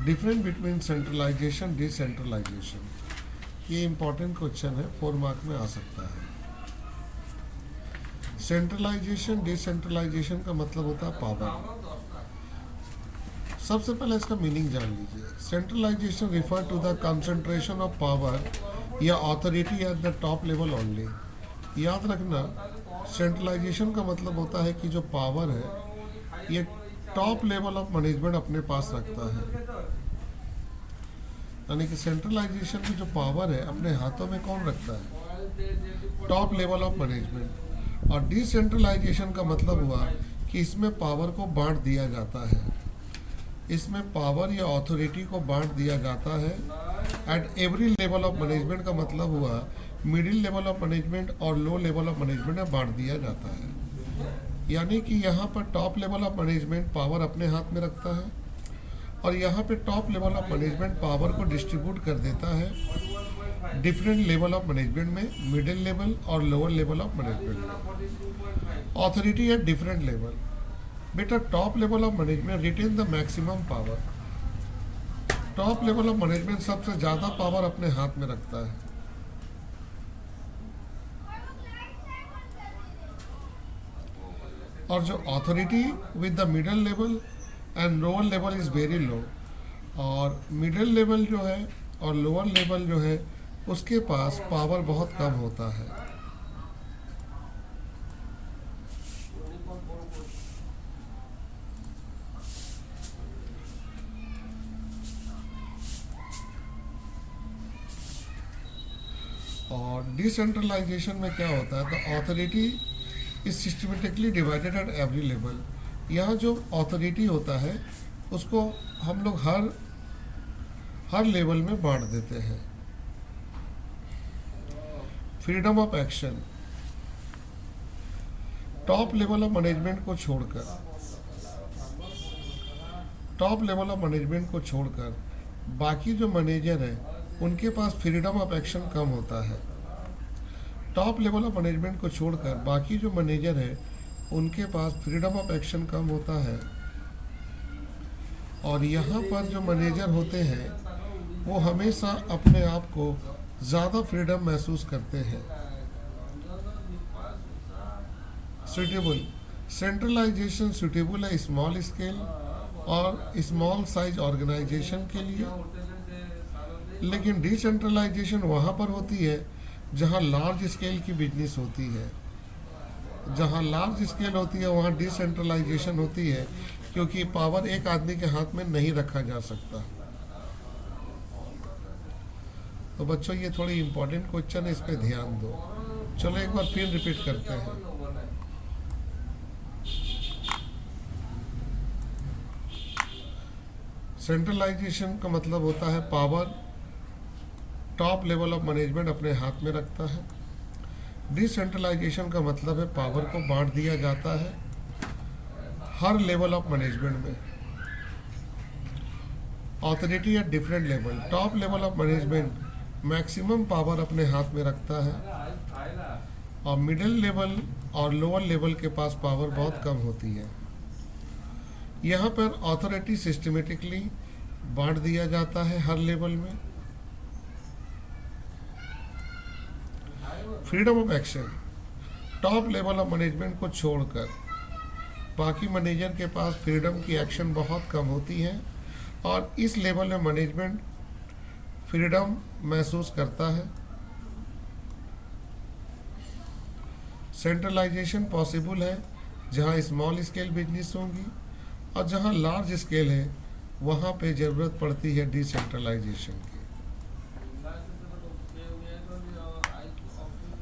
Difference between centralisation decentralisation, ये important question है, 4 mark में आ सकता है। सेंट्रलाइजेशन डिसेंट्रलाइजेशन का मतलब होता है पावर। सबसे पहले इसका मीनिंग जान लीजिए। Centralisation refer to the concentration of power या authority at the top level only. याद रखना, सेंट्रलाइजेशन का मतलब होता है कि जो पावर है ये टॉप लेवल ऑफ मैनेजमेंट अपने पास रखता है। यानी कि सेंट्रलाइजेशन में जो पावर है अपने हाथों में कौन रखता है? Top level of management. और डिसेंट्रलाइजेशन का मतलब हुआ कि इसमें पावर को बांट दिया जाता है, इसमें पावर या अथॉरिटी को बांट दिया जाता है at every level of management. का मतलब हुआ मिडिल लेवल ऑफ मैनेजमेंट और लो लेवल ऑफ मैनेजमेंट में बांट दिया जाता है। यानी कि यहाँ पर top level of management power अपने हाथ में रखता है और यहाँ पे top level of management power को डिस्ट्रीब्यूट कर देता है डिफरेंट लेवल ऑफ मैनेजमेंट में, मिडिल लेवल और लोअर लेवल ऑफ मैनेजमेंट में। Authority at different level. बेटा top level of management retain the maximum power. Top level of management सबसे ज़्यादा पावर अपने हाथ में रखता है। और जो authority with the middle level and lower level is very low. और मिडिल लेवल जो है और लोअर लेवल जो है उसके पास पावर बहुत कम होता है। और डिसेंट्रलाइजेशन में क्या होता है? तो authority is systematically divided at every level. यहाँ जो अथॉरिटी होता है उसको हम लोग हर लेवल में बांट देते हैं। Freedom of action. Top level of management को छोड़कर बाकी जो मैनेजर है उनके पास फ्रीडम ऑफ एक्शन कम होता है। टॉप लेवल ऑफ मैनेजमेंट को छोड़कर बाकी जो मैनेजर है उनके पास फ्रीडम ऑफ एक्शन कम होता है। और यहाँ पर जो मैनेजर होते हैं वो हमेशा अपने आप को ज़्यादा फ्रीडम महसूस करते हैं। सुटेबल। सेंट्रलाइजेशन सुटेबल है स्मॉल स्केल और स्मॉल साइज ऑर्गेनाइजेशन के लिए, लेकिन डिसेंट्रलाइजेशन वहाँ पर होती है जहाँ लार्ज स्केल की बिजनेस होती है। जहाँ लार्ज स्केल होती है वहाँ डिसेंट्रलाइजेशन होती है, क्योंकि पावर एक आदमी के हाथ में नहीं रखा जा सकता। तो बच्चों ये थोड़ी इंपॉर्टेंट क्वेश्चन है, इस पे ध्यान दो। चलो एक बार फिर रिपीट करते हैं। सेंट्रलाइजेशन का मतलब होता है power top level of management अपने हाथ में रखता है। डिसेंट्रलाइजेशन का मतलब है पावर को बांट दिया जाता है हर लेवल ऑफ मैनेजमेंट में। Authority at different level. Top level of management maximum power अपने हाथ में रखता है और मिडिल लेवल और लोअर लेवल के पास पावर बहुत कम होती है। यहाँ पर अथॉरिटी सिस्टमेटिकली बांट दिया जाता है हर लेवल में। Freedom of action. Top level of management को छोड़कर बाकी मैनेजर के पास फ्रीडम की एक्शन बहुत कम होती है और इस लेवल में मैनेजमेंट फ्रीडम महसूस करता है। सेंट्रलाइजेशन पॉसिबल है जहां स्मॉल स्केल बिजनेस होंगी और जहां लार्ज स्केल है वहां पे ज़रूरत पड़ती है डिसेंट्रलाइजेशन की।